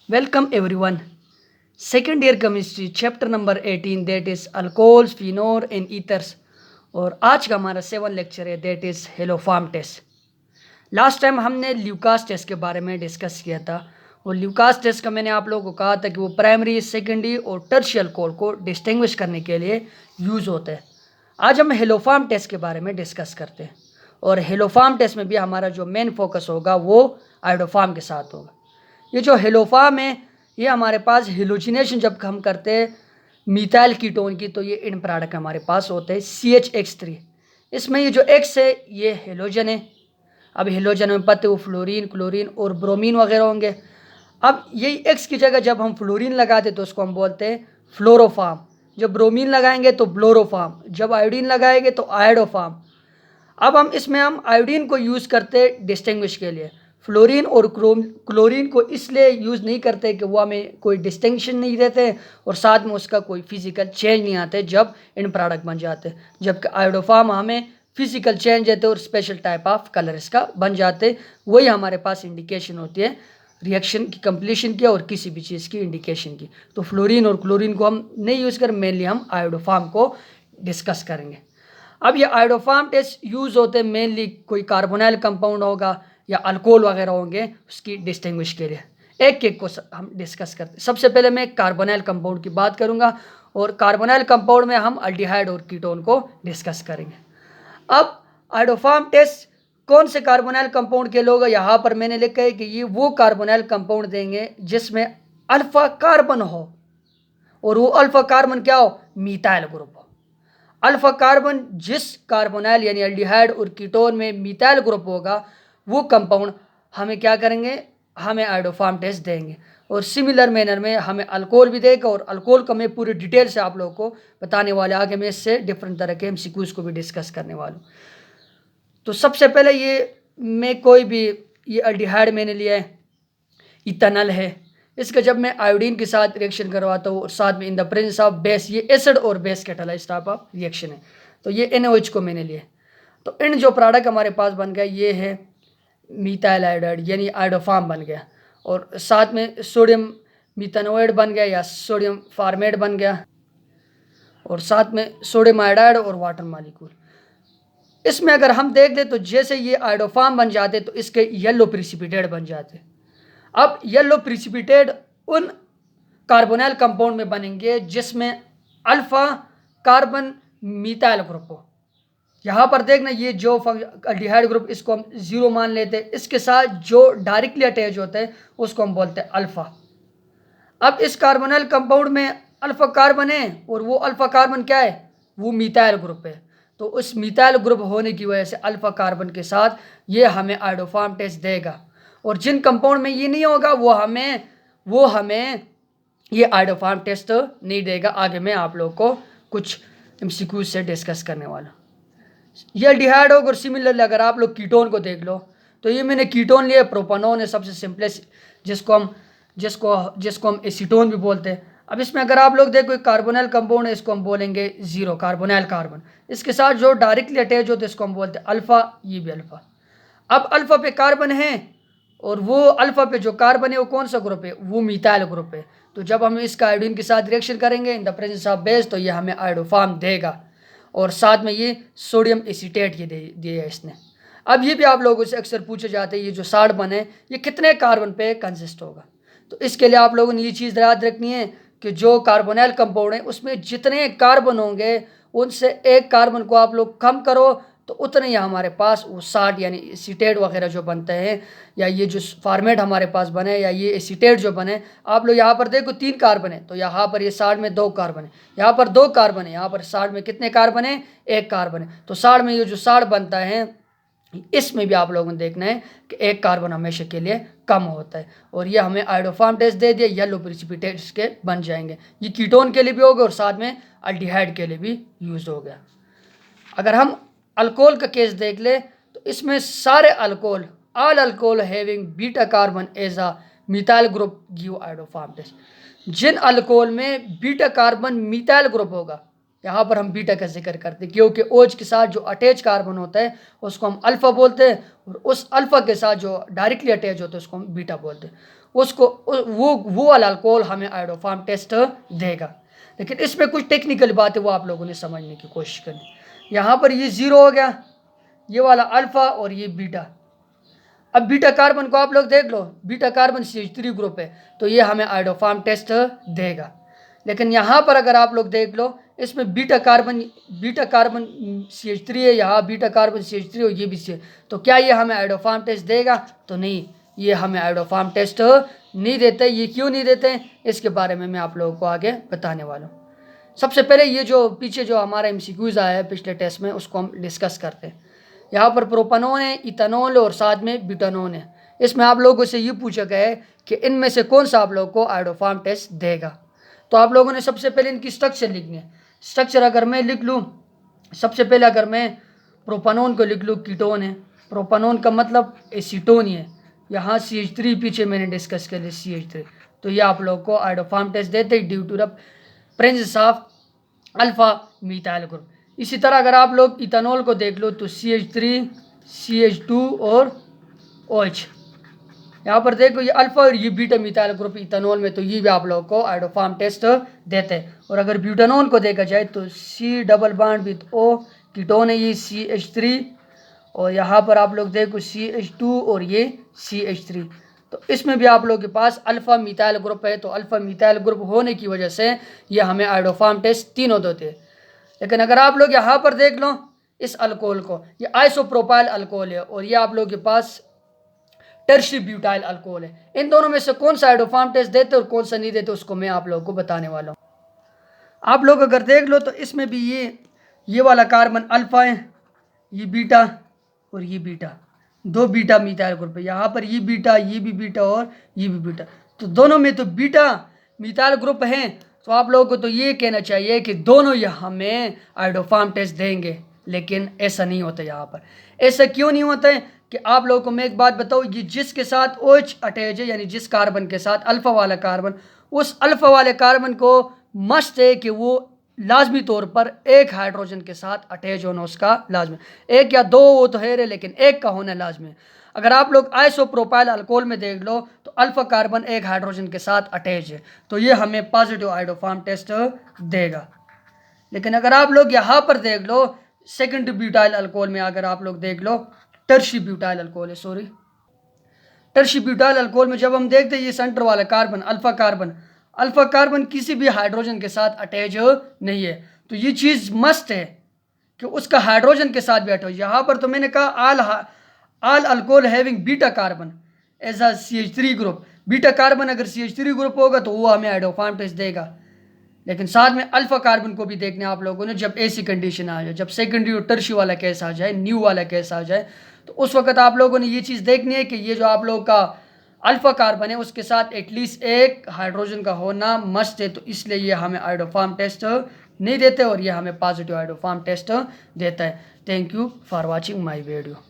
Welcome everyone. Second year chemistry chapter number 18 that is alcohols, phenol and ethers. और आज का हमारा 7 lecture है that is haloform test. Last time हमने Lucas test के बारे में डिस्कस किया था और ल्यूकास टेस्ट का मैंने आप लोगों को कहा था कि वो प्राइमरी, सेकेंडरी और टर्शियल अल्कोहल को डिस्टिंग्विश करने के लिए यूज़ होते हैं. आज हम हेलोफार्म टेस्ट के बारे में डिस्कस करते हैं और हेलोफार्म टेस्ट में भी हमारा जो मेन फोकस होगा वो आयोडोफार्म के साथ होगा. ये जो हेलोफार्म है ये हमारे पास हेलोजिनेशन जब हम करते हैं मीथाइल कीटोन की तो ये इन प्रोडक्ट हमारे पास होते हैं CHX3. इसमें ये जो X है ये हेलोजन है. अब हेलोजन में पता है वो फ्लोरीन, क्लोरीन और ब्रोमीन वगैरह होंगे. अब यही X की जगह जब हम फ्लोरीन लगाते तो उसको हम बोलते हैं फ्लोरोफार्म. जब ब्रोमीन लगाएंगे तो ब्लोरोफार्म, जब आयोडीन लगाएंगे तो आयोडोफार्म. अब हम आयोडीन को यूज़ करते हैं डिस्टिंग्विश के लिए. फ्लोरीन और क्लोरीन को इसलिए यूज़ नहीं करते कि वो हमें कोई डिस्टिंक्शन नहीं देते और साथ में उसका कोई फिजिकल चेंज नहीं आते जब इन प्रोडक्ट बन जाते. जबकि आयोडोफार्म हमें फिजिकल चेंज देते और स्पेशल टाइप ऑफ कलर इसका बन जाते. वही हमारे पास इंडिकेशन होती है रिएक्शन की कंप्लीशन की और किसी भी चीज़ की इंडिकेशन की. तो फ्लोरीन और क्लोरीन को हम नहीं यूज़ कर, मेनली हम आयोडोफार्म को डिस्कस करेंगे. अब ये आयोडोफार्म टेस्ट यूज़ होते हैं मेनली कोई कार्बोनाइल कंपाउंड होगा या अल्कोहल वगैरह होंगे उसकी डिस्टिंग्विश के लिए. एक एक को हम डिस्कस करते हैं. सबसे पहले मैं कार्बोनाइल कंपाउंड की बात करूंगा और कार्बोनाइल कंपाउंड में हम अल्डिहाइड और कीटोन को डिस्कस करेंगे. अब आयोडोफार्म टेस्ट कौन से कार्बोनाइल कंपाउंड के लोग यहाँ पर मैंने लिखा है कि ये वो कार्बोनाइल कंपाउंड देंगे जिसमें अल्फा कार्बन हो और वो अल्फा कार्बन क्या हो, मीथाइल ग्रुप हो. अल्फा कार्बन जिस कार्बोनाइल यानी अल्डिहाइड और कीटोन में मीथाइल ग्रुप होगा वो कंपाउंड हमें क्या करेंगे, हमें आयोडोफार्म टेस्ट देंगे. और सिमिलर मैनर में हमें अल्कोहल भी देगा और अल्कोहल का मैं पूरी डिटेल से आप लोगों को बताने वाले आगे मैं इससे डिफरेंट तरह के MCQs को भी डिस्कस करने वाला हूँ. तो सबसे पहले मैं कोई भी ये अल्डिहाइड मैंने लिया है, इथेनॉल है. इसका जब मैं आयोडीन के साथ रिएक्शन करवाता हूँ और साथ में in the presence of base, ये एसिड और base catalyse type of reaction है. तो ये NaOH को मैंने लिया. तो इन जो प्रोडक्ट हमारे पास बन गया ये है मीथाइल आयोडाइड यानी आयोडोफार्म बन गया और साथ में सोडियम मीथेनोएड बन गया या सोडियम फार्मेट बन गया और साथ में सोडियम आयोडाइड और वाटर मॉलिक्यूल. इसमें अगर हम देख दें तो जैसे ये आयोडोफार्म बन जाते तो इसके येलो प्रिसिपिटेट बन जाते. अब येलो प्रिसिपिटेट उन कार्बोनाइल कंपाउंड में बनेंगे जिसमें अल्फा कार्बन मीथाइल ग्रुप हो. यहाँ पर देखना ये जो अल्डिहाइड ग्रुप इसको हम 0 मान लेते हैं. इसके साथ जो डायरेक्टली अटैच होता है उसको हम बोलते हैं अल्फा. अब इस कार्बोनाइल कंपाउंड में अल्फा कार्बन है और वो अल्फा कार्बन क्या है, वो मीथाइल ग्रुप है. तो उस मीथाइल ग्रुप होने की वजह से अल्फा कार्बन के साथ ये हमें आयोडोफार्म टेस्ट देगा. और जिन कंपाउंड में ये नहीं होगा वो हमें ये आयोडोफार्म टेस्ट नहीं देगा. आगे मैं आप लोगों को कुछ MCQ से डिस्कस करने वाला. ये अल्डिहाइड होगा और सिमिलरली अगर आप लोग कीटोन को देख लो तो ये मैंने कीटोन लिया, प्रोपानोन है सबसे सिंपलेस्ट जिसको हम एसीटोन भी बोलते हैं. अब इसमें अगर आप लोग देखो कार्बोनाइल कंपाउंड है इसको हम बोलेंगे 0 कार्बोनाइल कार्बन. इसके साथ जो डायरेक्टली अटैच होते हैं इसको हम बोलते हैं अल्फा, ये भी अल्फा. अब अल्फा पे कार्बन है और वो अल्फा पे जो कार्बन है वो कौन सा ग्रुप है, वो मीथाइल ग्रुप है. तो जब हम इसका आयोडीन के साथ रिएक्शन करेंगे in the presence of base तो ये हमें आयोडोफार्म देगा और साथ में ये सोडियम एसीटेट ये दिया है इसने. अब ये भी आप लोगों से अक्सर पूछे जाते हैं ये जो कार्बन है ये कितने कार्बन पे कंसिस्ट होगा. तो इसके लिए आप लोगों ने ये चीज़ याद रखनी है कि जो कार्बोनाइल कंपाउंड है उसमें जितने कार्बन होंगे उनसे एक कार्बन को आप लोग कम करो तो उतने ही हमारे पास वो 60 यानी एसीटेट वगैरह जो बनते हैं या ये जो फॉर्मेट हमारे पास बने या ये एसीटेट जो बने. आप लोग यहाँ पर देखो 3 कार्बन है तो यहाँ पर ये 60 में 2 कार्बन है, यहाँ पर 2 कार्बन है, यहाँ पर 60 में कितने कार्बन है, 1 कार्बन है. तो 60 में ये जो 60 बनता है इसमें भी आप लोगों ने देखना है कि 1 कार्बन हमेशा के लिए कम होता है. और ये हमें आयोडोफार्म टेस्ट दे दिया, येलो प्रिसिपिटेट्स के बन जाएंगे. ये कीटोन के लिए भी हो गया और साथ में अल्डिहाइड के लिए भी यूज हो गया. अगर हम अल्कोहल का केस देख ले तो इसमें सारे alcohol, all alcohol having beta carbon as a methyl group give iodoform test. जिन अल्कोहल में बीटा कार्बन मिथाइल ग्रुप होगा, यहाँ पर हम बीटा का जिक्र करते हैं क्योंकि OH के साथ जो अटैच कार्बन होता है उसको हम अल्फा बोलते हैं और उस अल्फा के साथ जो डायरेक्टली अटैच होता है उसको हम बीटा बोलते हैं. उसको वो वाला अल्कोहल हमें आयोडोफॉर्म टेस्ट देगा। लेकिन इसमें कुछ टेक्निकल बात है, वो आप लोगों ने समझने की कोशिश करनी। यहाँ पर ये 0 हो गया, ये वाला अल्फ़ा और ये बीटा। अब बीटा कार्बन को आप लोग देख लो, बीटा कार्बन CH3 ग्रुप है, तो ये हमें आयोडोफॉर्म टेस्ट देगा। लेकिन यहाँ पर अगर आप लोग देख लो, इसमें बीटा कार्बन CH3 है, यहाँ बीटा कार्बन CH3 और ये भी CH, तो क्या ये हमें आयोडोफॉर्म टेस्ट देगा? तो नहीं, ये हमें आयोडोफॉर्म टेस्ट नहीं देते। ये क्यों नहीं देते, इसके बारे में मैं आप लोगों को आगे बताने वाला हूँ। सबसे पहले ये जो पीछे जो हमारा MCQs आया है पिछले टेस्ट में, उसको हम डिस्कस करते हैं। यहाँ पर प्रोपानोन है, इथेनॉल और साथ में ब्यूटानोन है। इसमें आप लोगों से ये पूछा गया है कि इनमें से कौन सा आप लोगों को आयोडोफॉर्म टेस्ट देगा। तो आप लोगों ने सबसे पहले इनकी स्ट्रक्चर लिखनी है। स्ट्रक्चर अगर मैं लिख लूँ, सबसे पहले अगर मैं प्रोपानोन को लिख लूँ, कीटोन है। प्रोपानोन का मतलब एसीटोन ही है। यहाँ CH3 पीछे मैंने डिस्कस कर लिया, CH3, तो ये आप लोग को आयोडोफॉर्म टेस्ट देते हैं due to the presence of alpha methyl group. इसी तरह अगर आप लोग इथेनॉल को देख लो तो CH3, CH2 और OH। यहाँ पर देखो ये अल्फा और ये बीटा मीथाइल ग्रुप इथेनॉल में, तो ये भी आप लोग को आयोडोफॉर्म टेस्ट देते हैं। और अगर ब्यूटानॉल को देखा जाए तो C double bond with O, ketone है ये CH3, और यहाँ पर आप लोग देखो CH2 और ये CH3। तो इसमें भी आप लोगों के पास अल्फा मीथाइल ग्रुप है, तो अल्फा मीथाइल ग्रुप होने की वजह से ये हमें आयोडोफॉर्म टेस्ट तीनों देते हैं। लेकिन अगर आप लोग यहाँ पर देख लो इस अल्कोहल को, ये आइसोप्रोपाइल अल्कोहल है और ये आप लोगों के पास टर्शी ब्यूटाइल अल्कोहल है। इन दोनों में से कौन सा आयोडोफॉर्म टेस्ट देते और कौन सा नहीं देते, उसको मैं आप लोगों को बताने वाला हूँ। आप लोग अगर देख लो तो इसमें भी ये वाला कार्बन अल्फा है, ये बीटा और ये बीटा, 2 बीटा मीथाइल ग्रुप है। यहाँ पर ये बीटा, ये भी बीटा और ये भी बीटा, तो दोनों में तो बीटा मीथाइल ग्रुप हैं। तो आप लोगों को तो ये कहना चाहिए कि दोनों ये हमें आयोडोफॉर्म टेस्ट देंगे, लेकिन ऐसा नहीं होता। यहाँ पर ऐसा क्यों नहीं होता है कि आप लोगों को मैं एक बात बताऊँ, ये जिसके साथ OH अटैच है, यानी जिस कार्बन के साथ अल्फा वाला कार्बन, उस अल्फा वाले कार्बन को मस्ट है कि वो लाजमी तौर पर एक हाइड्रोजन के साथ अटैच होना उसका लाजमी, 1 या 2 वो तो है, लेकिन एक का होना लाजमी। अगर आप लोग आइसोप्रोपाइल अल्कोहल में देख लो तो अल्फा कार्बन एक हाइड्रोजन के साथ अटैच है, तो ये हमें पॉजिटिव आयोडोफॉर्म टेस्ट देगा। लेकिन अगर आप लोग यहाँ पर देख लो सेकंड ब्यूटाइल अल्कोहल में, अगर आप लोग देख लो टर्शी ब्यूटाइल अल्कोहल है, सॉरी टर्शी ब्यूटाइल अल्कोहल में जब हम देखते हैं ये सेंटर वाला कार्बन अल्फा कार्बन किसी भी हाइड्रोजन के साथ अटैच नहीं है, तो ये चीज़ मस्ट है कि उसका हाइड्रोजन के साथ भी अटैच। यहाँ पर तो मैंने कहा all alcohol having beta carbon as a CH3 group, beta carbon अगर CH3 ग्रुप होगा तो वो हमें आयोडोफॉर्म टेस्ट देगा। लेकिन साथ में अल्फा कार्बन को भी देखने आप लोगों ने, जब ऐसी कंडीशन आ जाए, जब सेकेंडरी और टर्शी वाला केस आ जाए, न्यू वाला केस आ जाए, तो उस वक्त आप लोगों ने ये चीज़ देखनी है कि ये जो आप लोगों का अल्फा कार्बन है उसके साथ एटलीस्ट एक हाइड्रोजन का होना मस्ट है। तो इसलिए ये हमें आयोडोफॉर्म टेस्ट नहीं देते और ये हमें पॉजिटिव आयोडोफॉर्म टेस्ट देता है। Thank you for watching my video.